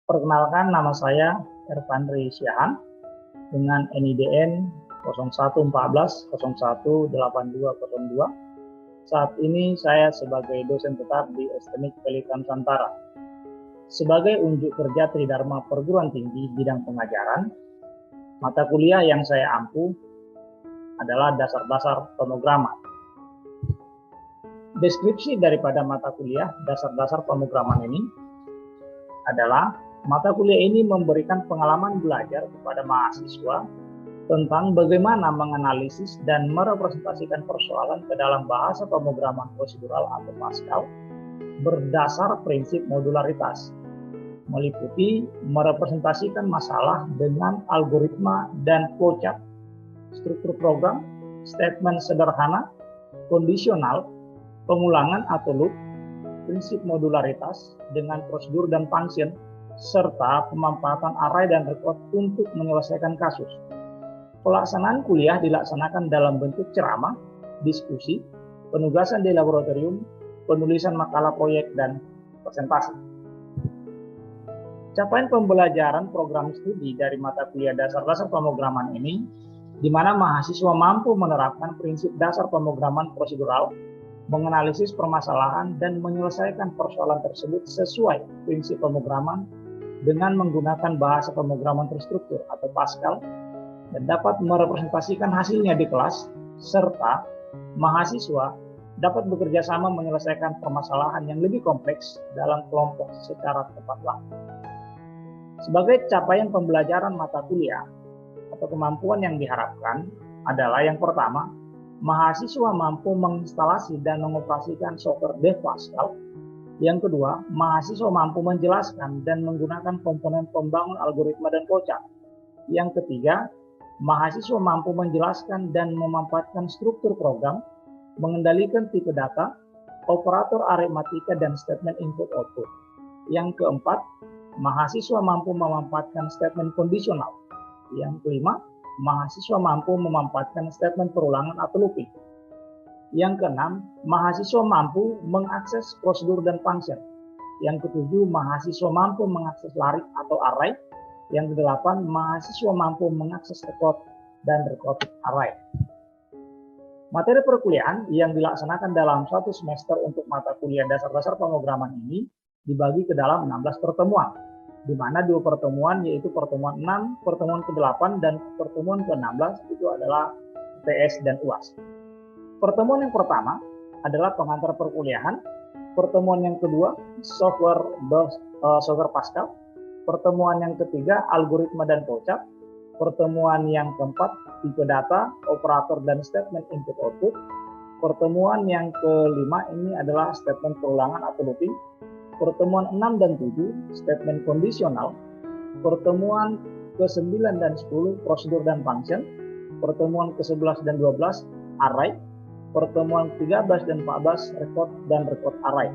Perkenalkan, nama saya Ervandri Syahan dengan NIDN 0114018202. Saat ini saya sebagai dosen tetap di STMIK Pelita Nusantara. Sebagai unjuk kerja Tridharma Perguruan Tinggi bidang pengajaran, mata kuliah yang saya ampu adalah dasar-dasar pemrograman. Deskripsi daripada mata kuliah dasar-dasar pemrograman ini adalah mata kuliah ini memberikan pengalaman belajar kepada mahasiswa tentang bagaimana menganalisis dan merepresentasikan persoalan ke dalam bahasa pemrograman prosedural atau Pascal berdasar prinsip modularitas, meliputi merepresentasikan masalah dengan algoritma dan flowchart, struktur program, statement sederhana, kondisional, pengulangan atau loop, prinsip modularitas dengan prosedur dan function, serta pemanfaatan array dan record untuk menyelesaikan kasus. Pelaksanaan kuliah dilaksanakan dalam bentuk ceramah, diskusi, penugasan di laboratorium, penulisan makalah proyek, dan presentasi. Capaian pembelajaran program studi dari mata kuliah dasar-dasar pemrograman ini, di mana mahasiswa mampu menerapkan prinsip dasar pemrograman prosedural, menganalisis permasalahan, dan menyelesaikan persoalan tersebut sesuai prinsip pemrograman dengan menggunakan bahasa pemrograman terstruktur atau Pascal, dan dapat merepresentasikan hasilnya di kelas, serta mahasiswa dapat bekerja sama menyelesaikan permasalahan yang lebih kompleks dalam kelompok secara tepat waktu. Sebagai capaian pembelajaran mata kuliah atau kemampuan yang diharapkan adalah yang pertama, mahasiswa mampu menginstalasi dan mengoperasikan software Dev Pascal. Yang kedua, mahasiswa mampu menjelaskan dan menggunakan komponen pembangun algoritma dan flowchart. Yang ketiga, mahasiswa mampu menjelaskan dan memanfaatkan struktur program, mengendalikan tipe data, operator aritmatika, dan statement input-output. Yang keempat, mahasiswa mampu memanfaatkan statement kondisional. Yang kelima, mahasiswa mampu memanfaatkan statement perulangan atau looping. Yang keenam, mahasiswa mampu mengakses prosedur dan function. Yang ketujuh, mahasiswa mampu mengakses larik atau array. Yang kedelapan, mahasiswa mampu mengakses record dan recorded array. Materi perkuliahan yang dilaksanakan dalam satu semester untuk mata kuliah dasar-dasar pemrograman ini dibagi ke dalam 16 pertemuan, di mana 2 pertemuan yaitu pertemuan 6, pertemuan ke-8, dan pertemuan ke-16 itu adalah TS dan UAS. Pertemuan yang pertama adalah pengantar perkuliahan, pertemuan yang kedua software Pascal, pertemuan yang ketiga algoritma dan flowchart, pertemuan yang keempat tipe data, operator, dan statement input-output, pertemuan yang kelima ini adalah statement perulangan atau looping, pertemuan 6 dan 7 statement kondisional, pertemuan ke-9 dan 10 prosedur dan function, pertemuan ke-11 dan 12 array, pertemuan 13 dan 14 record dan record array,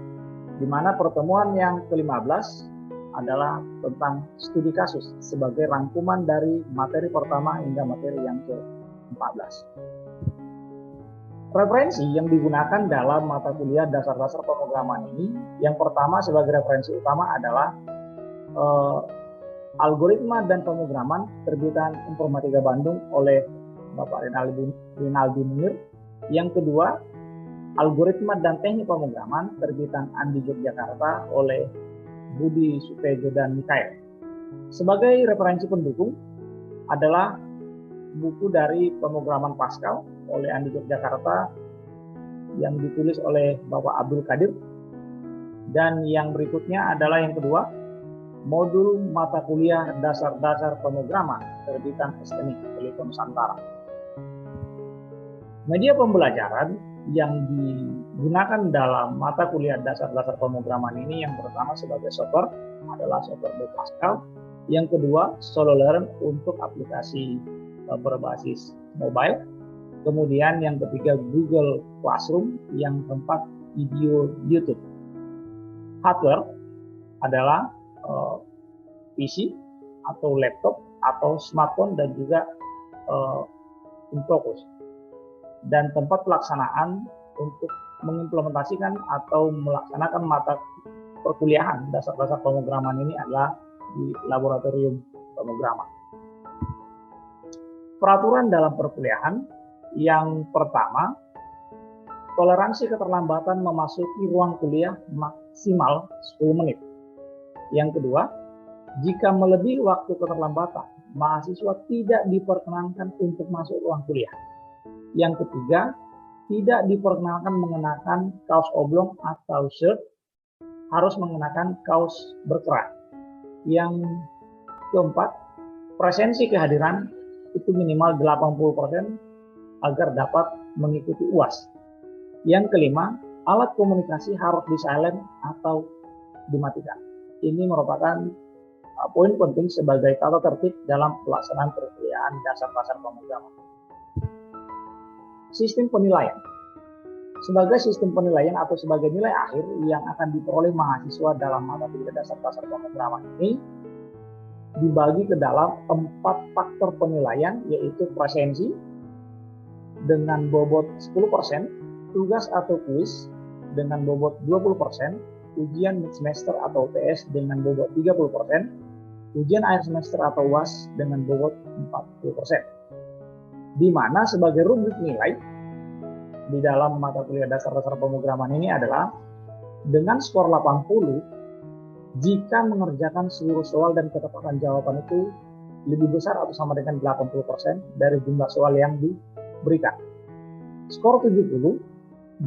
di mana pertemuan yang ke-15 adalah tentang studi kasus sebagai rangkuman dari materi pertama hingga materi yang ke-14. Referensi yang digunakan dalam mata kuliah dasar-dasar pemrograman ini, yang pertama sebagai referensi utama adalah Algoritma dan Pemrograman terbitan Informatika Bandung oleh Bapak Rinaldi Munir. Yang kedua, Algoritma dan Teknik Pemrograman terbitan Andi Yogyakarta oleh Budi Sutejo dan Mikael. Sebagai referensi pendukung adalah buku dari Pemrograman Pascal oleh Andi Yogyakarta yang ditulis oleh Bapak Abdul Qadir. Dan yang berikutnya adalah yang kedua, modul mata kuliah dasar-dasar pemrograman terbitan STMIK Pelita Nusantara. Media pembelajaran yang digunakan dalam mata kuliah dasar-dasar pemrograman ini yang pertama sebagai software adalah software Dev Pascal, yang kedua SoloLearn untuk aplikasi berbasis mobile, kemudian yang ketiga Google Classroom, yang keempat video YouTube. Hardware adalah PC atau laptop atau smartphone dan juga Infocus. Dan tempat pelaksanaan untuk mengimplementasikan atau melaksanakan mata perkuliahan dasar-dasar pemrograman ini adalah di laboratorium pemrograman. Peraturan dalam perkuliahan yang pertama, toleransi keterlambatan memasuki ruang kuliah maksimal 10 menit. Yang kedua, jika melebihi waktu keterlambatan, mahasiswa tidak diperkenankan untuk masuk ruang kuliah. Yang ketiga, tidak diperkenankan mengenakan kaos oblong atau shirt, harus mengenakan kaos berkerah. Yang keempat, presensi kehadiran itu minimal 80% agar dapat mengikuti UAS. Yang kelima, alat komunikasi harus di silent atau dimatikan. Ini merupakan poin penting sebagai tata tertib dalam pelaksanaan perkuliahan dasar-dasar pemrograman. Sistem penilaian. Sebagai sistem penilaian atau sebagai nilai akhir yang akan diperoleh mahasiswa dalam mata kuliah dasar-dasar pemrograman ini dibagi ke dalam 4 faktor penilaian, yaitu presensi dengan bobot 10%, tugas atau kuis dengan bobot 20%, ujian mid semester atau UTS dengan bobot 30%, ujian akhir semester atau UAS dengan bobot 40%. Di mana sebagai rubrik nilai di dalam mata kuliah dasar-dasar pemrograman ini adalah dengan skor 80 jika mengerjakan seluruh soal dan ketepatan jawaban itu lebih besar atau sama dengan 80% dari jumlah soal yang diberikan. Skor 70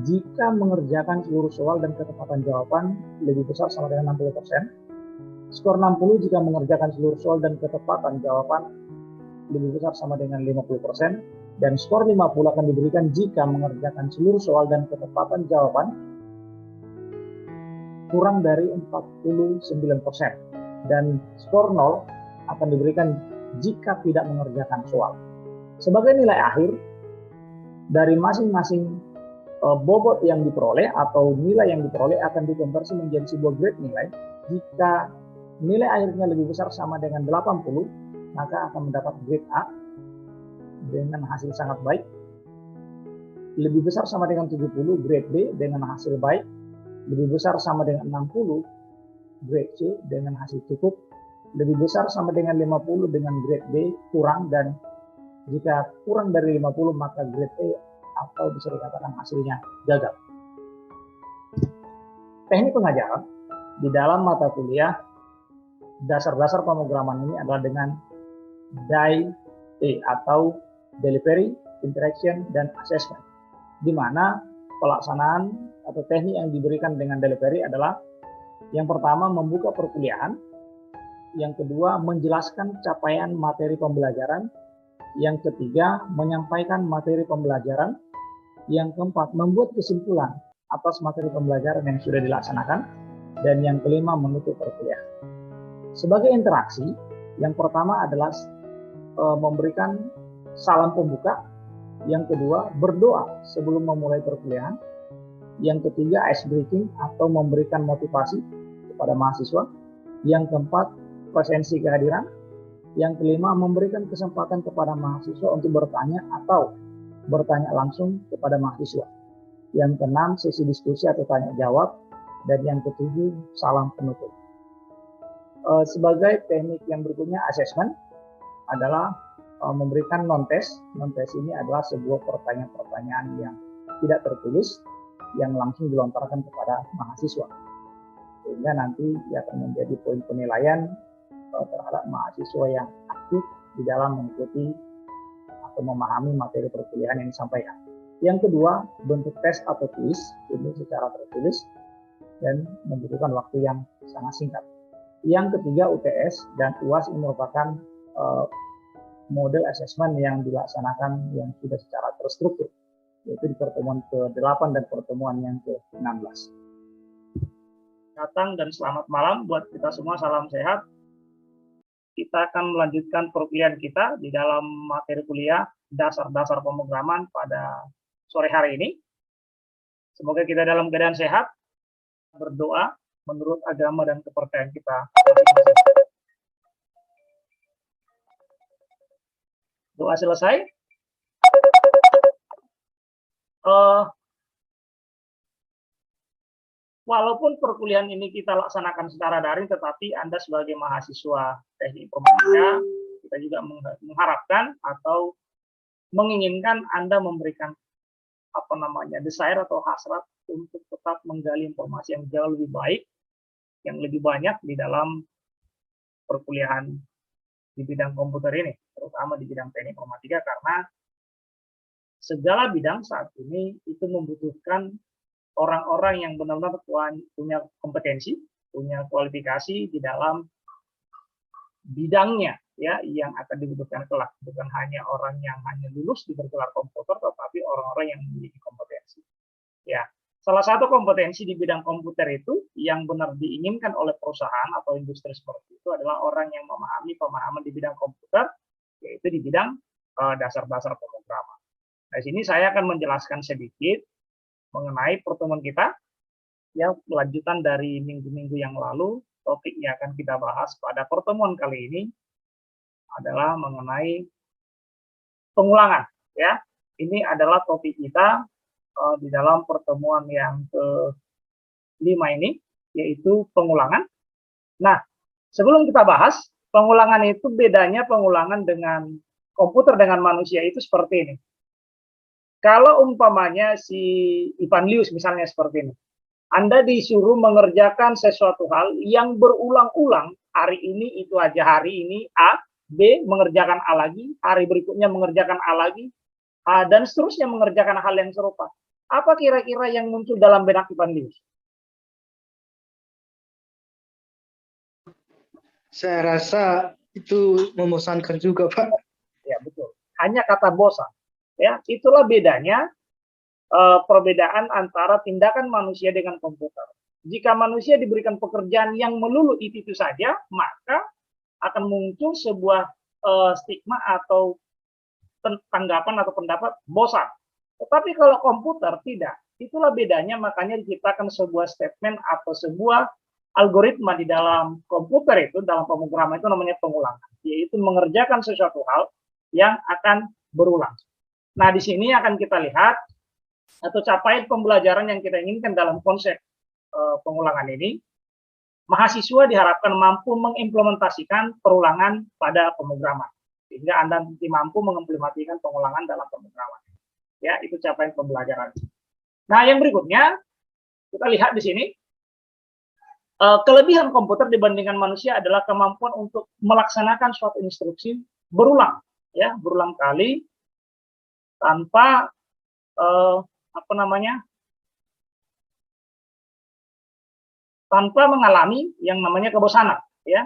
jika mengerjakan seluruh soal dan ketepatan jawaban lebih besar sama dengan 60%. Skor 60 jika mengerjakan seluruh soal dan ketepatan jawaban lebih besar sama dengan 50%, dan skor 50 akan diberikan jika mengerjakan seluruh soal dan ketepatan jawaban kurang dari 49%, dan skor 0 akan diberikan jika tidak mengerjakan soal. Sebagai nilai akhir dari masing-masing bobot yang diperoleh atau nilai yang diperoleh akan dikonversi menjadi sebuah grade nilai. Jika nilai akhirnya lebih besar sama dengan 80, maka akan mendapat grade A dengan hasil sangat baik. Lebih besar sama dengan 70, grade B dengan hasil baik. Lebih besar sama dengan 60, grade C dengan hasil cukup. Lebih besar sama dengan 50 dengan grade B kurang, dan jika kurang dari 50 maka grade E atau bisa dikatakan hasilnya gagal. Teknik pengajaran di dalam mata kuliah dasar-dasar pemrograman ini adalah dengan DIE atau Delivery, Interaction, dan Assessment, di mana pelaksanaan atau teknik yang diberikan dengan delivery adalah yang pertama membuka perkuliahan, yang kedua menjelaskan capaian materi pembelajaran, yang ketiga menyampaikan materi pembelajaran, yang keempat membuat kesimpulan atas materi pembelajaran yang sudah dilaksanakan, dan yang kelima menutup perkuliahan. Sebagai interaksi, yang pertama adalah memberikan salam pembuka, yang kedua berdoa sebelum memulai perkuliahan, yang ketiga ice breaking atau memberikan motivasi kepada mahasiswa, yang keempat presensi kehadiran, yang kelima memberikan kesempatan kepada mahasiswa untuk bertanya atau bertanya langsung kepada mahasiswa, yang keenam sesi diskusi atau tanya jawab, dan yang ketujuh salam penutup. Sebagai teknik yang berikutnya, assessment adalah memberikan non-test. Non-test ini adalah sebuah pertanyaan-pertanyaan yang tidak tertulis yang langsung dilontarkan kepada mahasiswa, sehingga nanti akan menjadi poin penilaian terhadap mahasiswa yang aktif di dalam mengikuti atau memahami materi perkuliahan yang disampaikan. Yang kedua, bentuk tes atau kuis ini secara tertulis dan membutuhkan waktu yang sangat singkat. Yang ketiga, UTS dan UAS ini merupakan model assessment yang dilaksanakan yang sudah secara terstruktur, yaitu di pertemuan ke-8 dan pertemuan yang ke-16. Datang dan selamat malam buat kita semua, salam sehat. Kita akan melanjutkan perkuliahan kita di dalam materi kuliah dasar-dasar pemrograman pada sore hari ini. Semoga kita dalam keadaan sehat, berdoa menurut agama dan kepercayaan kita masing-masing. Doa selesai. walaupun perkuliahan ini kita laksanakan secara daring, tetapi Anda sebagai mahasiswa teknik informatika, kita juga mengharapkan atau menginginkan Anda memberikan desire atau hasrat untuk tetap menggali informasi yang jauh lebih baik, yang lebih banyak di dalam perkuliahan di bidang komputer ini, terutama di bidang teknik informatika, karena segala bidang saat ini itu membutuhkan orang-orang yang benar-benar punya kompetensi, punya kualifikasi di dalam bidangnya, ya, yang akan dibutuhkan kelak. Bukan hanya orang yang hanya lulus di bergelar komputer, tetapi orang-orang yang memiliki kompetensi. Ya, salah satu kompetensi di bidang komputer itu yang benar diinginkan oleh perusahaan atau industri seperti itu adalah orang yang memahami pemahaman di bidang komputer, yaitu di bidang dasar-dasar pemrograman. Nah, di sini saya akan menjelaskan sedikit mengenai pertemuan kita yang kelanjutan dari minggu-minggu yang lalu. Topik yang akan kita bahas pada pertemuan kali ini adalah mengenai pengulangan, ya. Ini adalah topik kita di dalam pertemuan yang ke-5 ini, yaitu pengulangan. Nah, sebelum kita bahas, pengulangan itu bedanya pengulangan dengan komputer dengan manusia itu seperti ini. Kalau umpamanya si Ivan Lius misalnya seperti ini, Anda disuruh mengerjakan sesuatu hal yang berulang-ulang, hari ini itu aja, hari ini A, B mengerjakan A lagi, hari berikutnya mengerjakan A lagi, dan seterusnya mengerjakan hal yang serupa. Apa kira-kira yang muncul dalam benak Ivan Lius? Saya rasa itu membosankan juga, Pak. Ya, betul. Hanya kata bosan. Ya, itulah bedanya perbedaan antara tindakan manusia dengan komputer. Jika manusia diberikan pekerjaan yang melulu itu saja, maka akan muncul sebuah stigma atau tanggapan atau pendapat bosan. Tetapi kalau komputer tidak, itulah bedanya, makanya diciptakan sebuah statement atau sebuah algoritma di dalam komputer itu, dalam pemrograman itu namanya pengulangan, yaitu mengerjakan sesuatu hal yang akan berulang. Nah, di sini akan kita lihat atau capaian pembelajaran yang kita inginkan dalam konsep pengulangan ini. Mahasiswa diharapkan mampu mengimplementasikan perulangan pada pemrograman, sehingga Anda nanti mampu mengimplementasikan pengulangan dalam pemrograman. Ya, itu capaian pembelajaran. Nah, yang berikutnya kita lihat di sini, kelebihan komputer dibandingkan manusia adalah kemampuan untuk melaksanakan suatu instruksi berulang, ya, berulang kali tanpa tanpa mengalami yang namanya kebosanan, ya,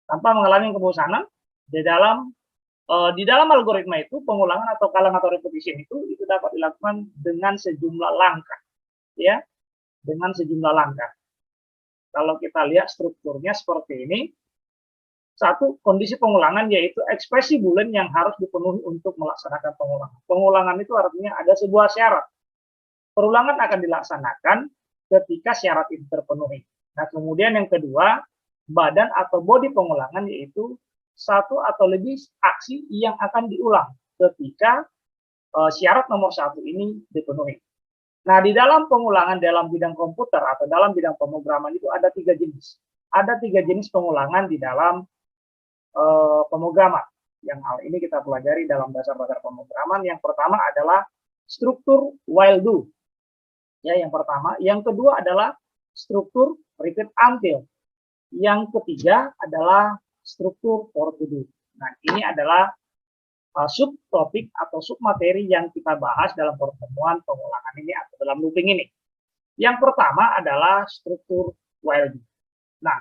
tanpa mengalami kebosanan di dalam algoritma itu. Pengulangan atau calling atau repetition itu dapat dilakukan dengan sejumlah langkah, ya, dengan sejumlah langkah. Kalau kita lihat strukturnya seperti ini. Satu, kondisi pengulangan yaitu ekspresi boolean yang harus dipenuhi untuk melaksanakan pengulangan. Pengulangan itu artinya ada sebuah syarat. Perulangan akan dilaksanakan ketika syarat itu terpenuhi. Nah, kemudian yang kedua, badan atau bodi pengulangan yaitu satu atau lebih aksi yang akan diulang ketika syarat nomor 1 ini dipenuhi. Nah, di dalam pengulangan dalam bidang komputer atau dalam bidang pemrograman itu ada 3 jenis. Ada 3 jenis pengulangan di dalam pemrograman. Yang hal ini kita pelajari dalam dasar-dasar pemrograman. Yang pertama adalah struktur while do. Ya, yang pertama. Yang kedua adalah struktur repeat until. Yang ketiga adalah struktur for to do. Nah, ini adalah subtopik atau submateri yang kita bahas dalam pertemuan pengulangan ini atau dalam looping ini. Yang pertama adalah struktur while do. Nah,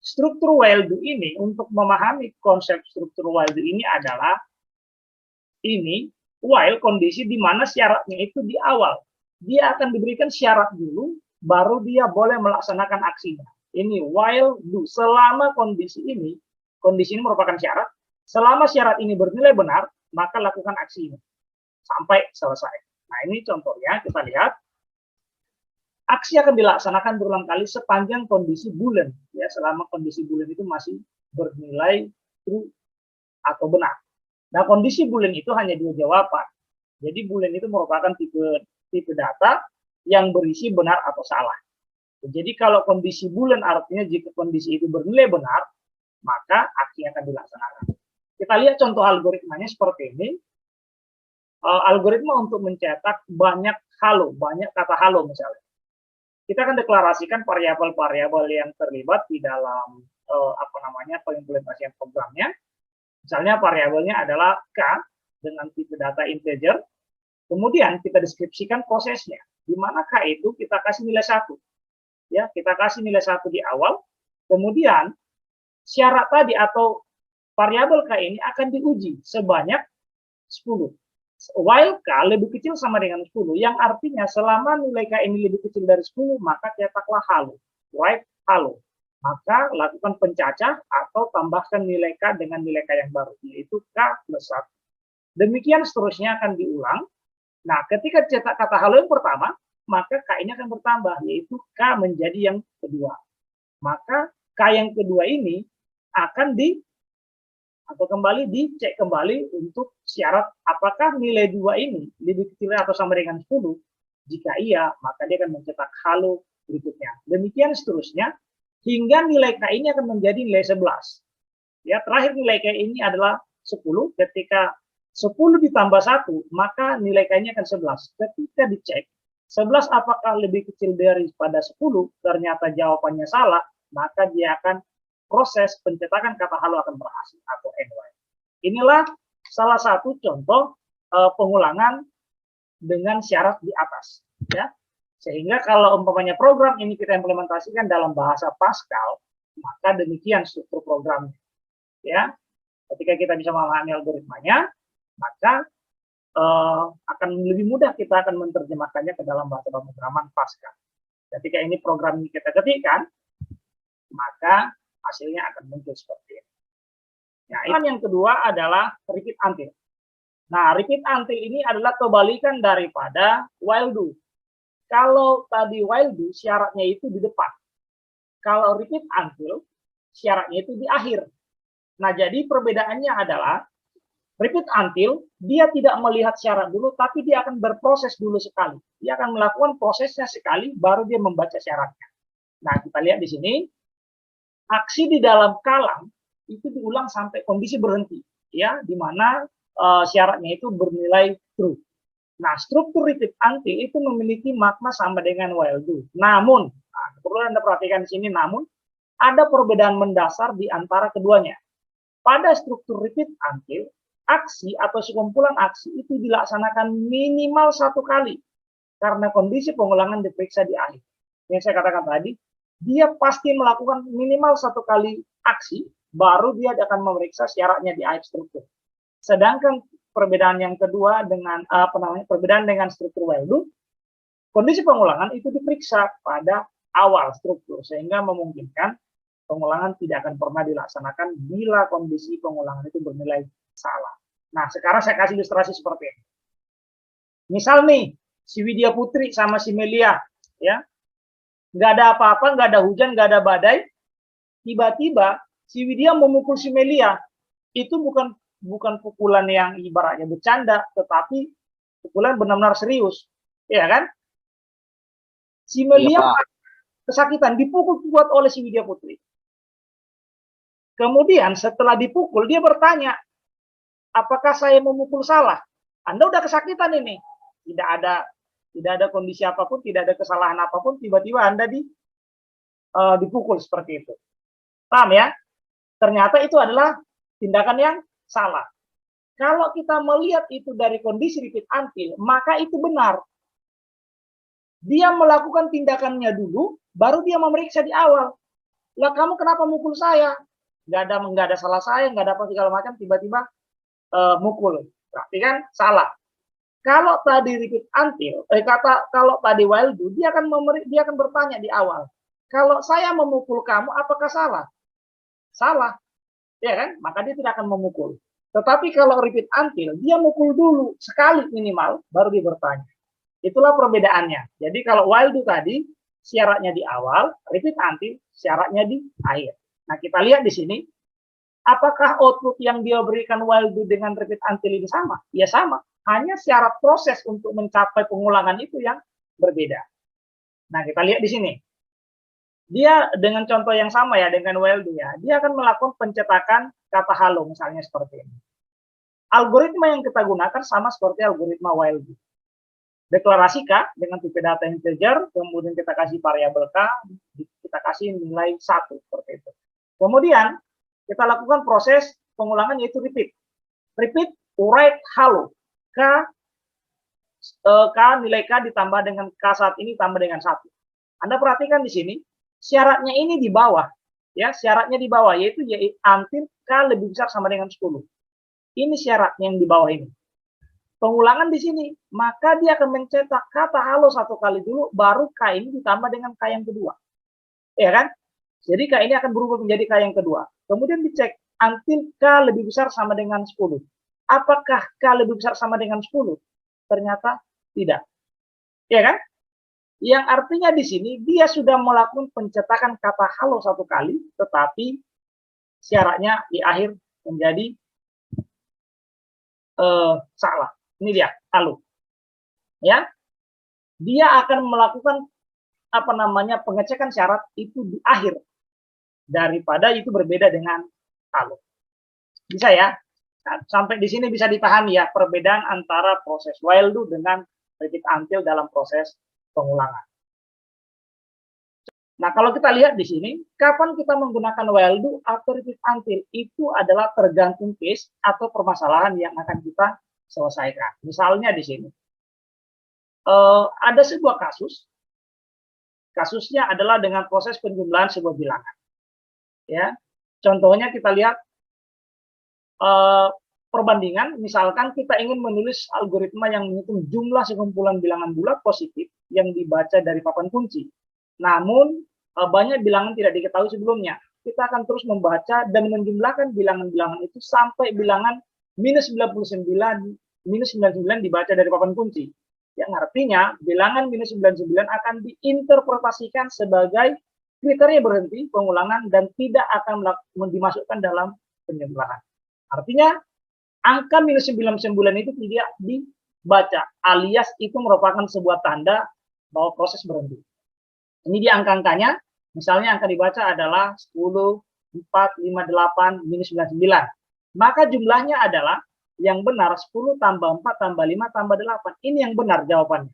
struktur while do ini, untuk memahami konsep struktur while do ini adalah ini while kondisi di mana syaratnya itu di awal. Dia akan diberikan syarat dulu, baru dia boleh melaksanakan aksinya. Ini while do. Selama kondisi ini merupakan syarat. Selama syarat ini bernilai benar, maka lakukan aksinya sampai selesai. Nah, ini contohnya kita lihat. Aksi akan dilaksanakan berulang kali sepanjang kondisi boolean, ya, selama kondisi boolean itu masih bernilai true atau benar. Nah, kondisi boolean itu hanya 2 jawaban. Jadi boolean itu merupakan tipe data yang berisi benar atau salah. Jadi kalau kondisi boolean artinya jika kondisi itu bernilai benar, maka aksi akan dilaksanakan. Kita lihat contoh algoritmanya seperti ini. Algoritma untuk mencetak banyak kata halo misalnya. Kita akan deklarasikan variabel-variabel yang terlibat di dalam pengimplementasian programnya. Misalnya variabelnya adalah k dengan tipe data integer. Kemudian kita deskripsikan prosesnya. Di mana k itu kita kasih nilai 1. Ya, kita kasih nilai 1 di awal. Kemudian syarat tadi atau variabel k ini akan diuji sebanyak 10. While k lebih kecil sama dengan 10, yang artinya selama nilai k ini lebih kecil dari 10, maka cetaklah halo, write halo. Maka lakukan pencacah atau tambahkan nilai k dengan nilai k yang baru, yaitu k plus 1. Demikian seterusnya akan diulang. Nah, ketika cetak kata halo yang pertama, maka k ini akan bertambah, yaitu k menjadi yang kedua. Maka k yang kedua ini akan kembali dicek kembali untuk syarat apakah nilai 2 ini lebih kecil atau sama dengan 10. Jika iya, maka dia akan mencetak halo berikutnya. Demikian seterusnya hingga nilai k ini akan menjadi nilai 11. Ya, terakhir nilai k ini adalah 10. Ketika 10 ditambah 1, maka nilai k ini akan 11. Ketika dicek 11 apakah lebih kecil daripada 10, ternyata jawabannya salah, maka dia akan proses pencetakan kata halo akan berhasil atau NY. Inilah salah satu contoh pengulangan dengan syarat di atas, ya. Sehingga kalau umpamanya program ini kita implementasikan dalam bahasa Pascal, maka demikian struktur programnya, ya. Ketika kita bisa memahami algoritmanya, maka akan lebih mudah kita akan menerjemahkannya ke dalam bahasa pemrograman Pascal. Ketika ini program ini kita ketikkan, maka hasilnya akan muncul seperti ini. Nah, yang kedua adalah repeat until. Nah, repeat until ini adalah kebalikan daripada while do. Kalau tadi while do syaratnya itu di depan. Kalau repeat until syaratnya itu di akhir. Nah, jadi perbedaannya adalah repeat until dia tidak melihat syarat dulu, tapi dia akan berproses dulu sekali. Dia akan melakukan prosesnya sekali, baru dia membaca syaratnya. Nah, kita lihat di sini. Aksi di dalam kalang itu diulang sampai kondisi berhenti, ya, di mana syaratnya itu bernilai true. Nah, struktur repeat until itu memiliki makna sama dengan while do. Namun, perlu Anda perhatikan di sini, namun ada perbedaan mendasar di antara keduanya. Pada struktur repeat until, aksi atau sekumpulan aksi itu dilaksanakan minimal 1 kali karena kondisi pengulangan diperiksa di akhir. Yang saya katakan tadi, dia pasti melakukan minimal 1 kali aksi, baru dia akan memeriksa syaratnya di akhir struktur. Sedangkan perbedaan yang kedua dengan perbedaan dengan struktur while do, kondisi pengulangan itu diperiksa pada awal struktur, sehingga memungkinkan pengulangan tidak akan pernah dilaksanakan bila kondisi pengulangan itu bernilai salah. Nah, sekarang saya kasih ilustrasi seperti ini. Misal nih, si Widya Putri sama si Melia, ya, nggak ada apa-apa, nggak ada hujan, nggak ada badai, tiba-tiba si Widya memukul si Melia. Itu bukan pukulan yang ibaratnya bercanda, tetapi pukulan benar-benar serius, ya kan? Si Melia kesakitan, dipukul kuat oleh si Widya Putri. Kemudian setelah dipukul, dia bertanya, apakah saya memukul salah? Anda udah kesakitan ini, tidak ada kondisi apapun, tidak ada kesalahan apapun, tiba-tiba Anda dipukul seperti itu. Paham ya? Ternyata itu adalah tindakan yang salah. Kalau kita melihat itu dari kondisi repeat until, maka itu benar. Dia melakukan tindakannya dulu, baru dia memeriksa di awal. Lah, kamu kenapa mukul saya? Nggak ada salah saya, nggak ada apa segala macam, tiba-tiba mukul. Berarti kan salah. Kalau tadi repeat until, kalau tadi while do, dia akan bertanya di awal. Kalau saya memukul kamu, apakah salah? Salah, ya kan? Maka dia tidak akan memukul. Tetapi kalau repeat until, dia mukul dulu sekali minimal, baru dia bertanya. Itulah perbedaannya. Jadi kalau while do tadi syaratnya di awal, repeat until syaratnya di akhir. Nah, kita lihat di sini, apakah output yang dia berikan while do dengan repeat until ini sama? Ya sama. Hanya syarat proses untuk mencapai pengulangan itu yang berbeda. Nah, kita lihat di sini. Dia dengan contoh yang sama ya, dengan while do ya, dia akan melakukan pencetakan kata halo misalnya seperti ini. Algoritma yang kita gunakan sama seperti algoritma while do. Deklarasi K dengan tipe data integer, kemudian kita kasih variabel K, kita kasih nilai 1 seperti itu. Kemudian kita lakukan proses pengulangan yaitu repeat. Repeat write halo. K nilai K ditambah dengan K saat ini tambah dengan 1. Anda perhatikan di sini, syaratnya ini di bawah. Ya, syaratnya di bawah yaitu until K lebih besar sama dengan 10. Ini syaratnya yang di bawah ini. Pengulangan di sini, maka dia akan mencetak kata halo 1 kali dulu, baru K ini ditambah dengan K yang kedua. Ya kan? Jadi K ini akan berubah menjadi K yang kedua. Kemudian dicek, until K lebih besar sama dengan 10. Apakah K lebih besar sama dengan 10? Ternyata tidak. Ya kan? Yang artinya di sini, dia sudah melakukan pencetakan kata halo 1 kali, tetapi syaratnya di akhir menjadi salah. Ini dia, halo. Ya, dia akan melakukan pengecekan syarat itu di akhir daripada itu berbeda dengan halo. Bisa ya? Nah, sampai di sini bisa dipahami ya perbedaan antara proses while do dengan repeat until dalam proses pengulangan. Nah, kalau kita lihat di sini, kapan kita menggunakan while do atau repeat until itu adalah tergantung case atau permasalahan yang akan kita selesaikan. Misalnya di sini, ada sebuah kasus, kasusnya adalah dengan proses penjumlahan sebuah bilangan. Ya, contohnya kita lihat perbandingan, misalkan kita ingin menulis algoritma yang menghitung jumlah sekumpulan bilangan bulat positif yang dibaca dari papan kunci. Namun, banyak bilangan tidak diketahui sebelumnya. Kita akan terus membaca dan menjumlahkan bilangan-bilangan itu sampai bilangan minus 99 dibaca dari papan kunci. Yang artinya, bilangan minus 99 akan diinterpretasikan sebagai kriteria berhenti pengulangan dan tidak akan dimasukkan dalam penjumlahan. Artinya, angka minus 99 itu tidak dibaca, alias itu merupakan sebuah tanda bahwa proses berhenti. Ini dia angka-angkanya, misalnya angka dibaca adalah 10, 4, 5, 8, minus 99. Maka jumlahnya adalah yang benar 10 tambah 4 tambah 5 tambah 8. Ini yang benar jawabannya.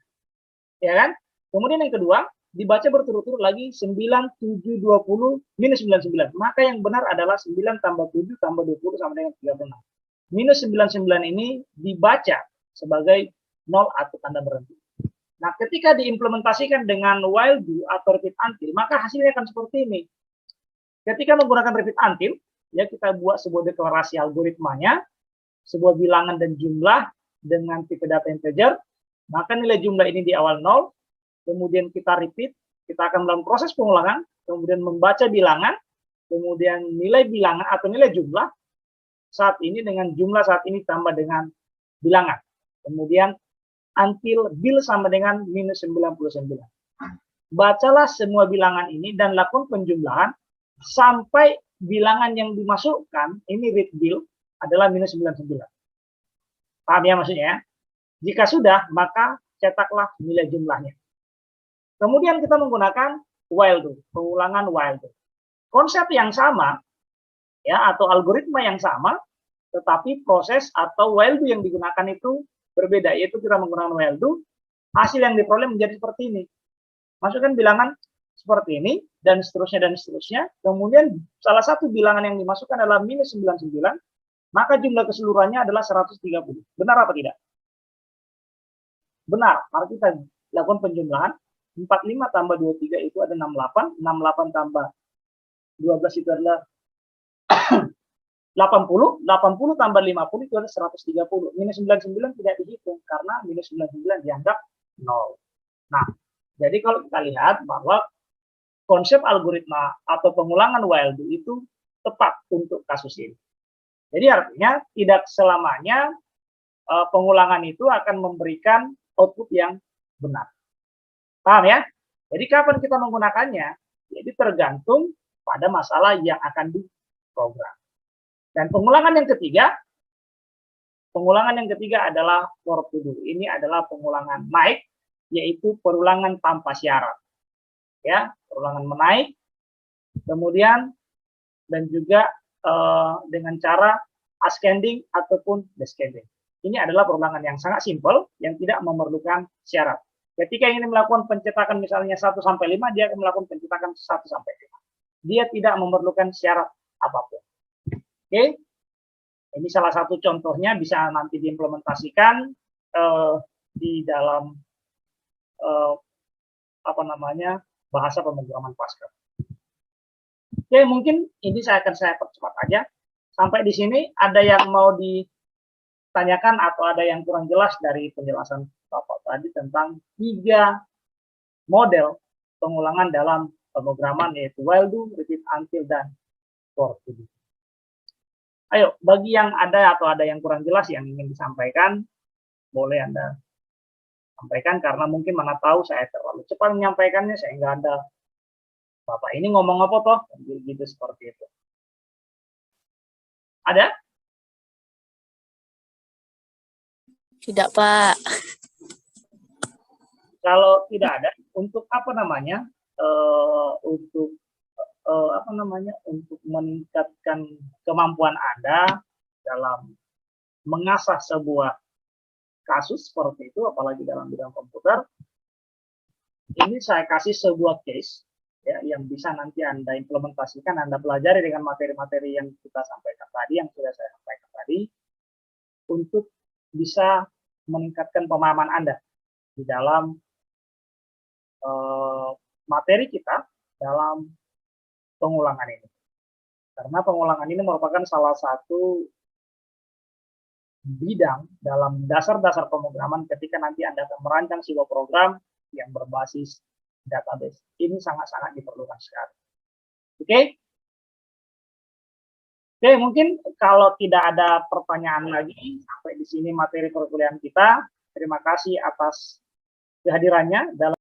Ya kan? Kemudian yang kedua, dibaca berturut-turut lagi 9, 7, 20, minus 99. Maka yang benar adalah 9 tambah 7 tambah 20 sama dengan 36. Minus 99 ini dibaca sebagai 0 atau tanda berhenti. Nah, ketika diimplementasikan dengan while do atau repeat until, maka hasilnya akan seperti ini. Ketika menggunakan repeat until, ya kita buat sebuah deklarasi algoritmanya, sebuah bilangan dan jumlah dengan tipe data integer, maka nilai jumlah ini di awal 0, kemudian kita repeat, kita akan melakukan proses pengulangan, kemudian membaca bilangan, kemudian nilai bilangan atau nilai jumlah saat ini dengan jumlah saat ini tambah dengan bilangan. Kemudian until bil sama dengan minus 99. Bacalah semua bilangan ini dan lakukan penjumlahan sampai bilangan yang dimasukkan, ini read bil, adalah minus 99. Paham ya maksudnya? Jika sudah, maka cetaklah nilai jumlahnya. Kemudian kita menggunakan while do, pengulangan while do. Konsep yang sama, ya atau algoritma yang sama, tetapi proses atau while do yang digunakan itu berbeda, yaitu kita menggunakan while do, hasil yang diperoleh menjadi seperti ini. Masukkan bilangan seperti ini, dan seterusnya, kemudian salah satu bilangan yang dimasukkan adalah minus 99, maka jumlah keseluruhannya adalah 130. Benar apa tidak? Benar, mari kita lakukan penjumlahan, 45 tambah 23 itu ada 68, 68 tambah 12 itu adalah 80, 80 tambah 50 itu ada 130. Minus 99 tidak dihitung karena minus 99 dianggap 0. Nah, jadi kalau kita lihat bahwa konsep algoritma atau pengulangan while do itu tepat untuk kasus ini. Jadi artinya tidak selamanya pengulangan itu akan memberikan output yang benar. Paham ya? Jadi kapan kita menggunakannya? Jadi tergantung pada masalah yang akan diprogram. Dan pengulangan yang ketiga adalah for to do. Ini adalah pengulangan naik, yaitu perulangan tanpa syarat. Ya, perulangan menaik Kemudian dan juga dengan cara ascending ataupun descending. Ini adalah perulangan yang sangat simpel yang tidak memerlukan syarat. Ketika ingin melakukan pencetakan misalnya 1 sampai 5, dia akan melakukan pencetakan 1 sampai 5. Dia tidak memerlukan syarat apapun. Oke. Ini salah satu contohnya bisa nanti diimplementasikan di dalam bahasa pemrograman Pascal. Oke, mungkin ini saya percepat aja. Sampai di sini ada yang mau ditanyakan atau ada yang kurang jelas dari penjelasan Bapak tadi tentang 3 model pengulangan dalam pemrograman, yaitu while do, repeat until, dan for to do. Ayo, bagi yang ada atau ada yang kurang jelas yang ingin disampaikan, boleh Anda sampaikan, karena mungkin mana tahu saya terlalu cepat menyampaikannya sehingga Anda, Bapak ini ngomong apa toh, gitu seperti itu. Ada? Tidak, Pak. Kalau tidak ada, untuk untuk meningkatkan kemampuan Anda dalam mengasah sebuah kasus seperti itu, apalagi dalam bidang komputer, ini saya kasih sebuah case ya, yang bisa nanti Anda implementasikan, Anda pelajari dengan materi-materi yang kita sampaikan tadi, yang sudah saya sampaikan tadi, untuk bisa meningkatkan pemahaman Anda di dalam materi kita dalam pengulangan ini. Karena pengulangan ini merupakan salah satu bidang dalam dasar-dasar pemrograman ketika nanti Anda akan merancang sebuah program yang berbasis database. Ini sangat-sangat diperlukan sekali. Oke? Oke, mungkin kalau tidak ada pertanyaan lagi, sampai di sini materi perkuliahan kita. Terima kasih atas kehadirannya dalam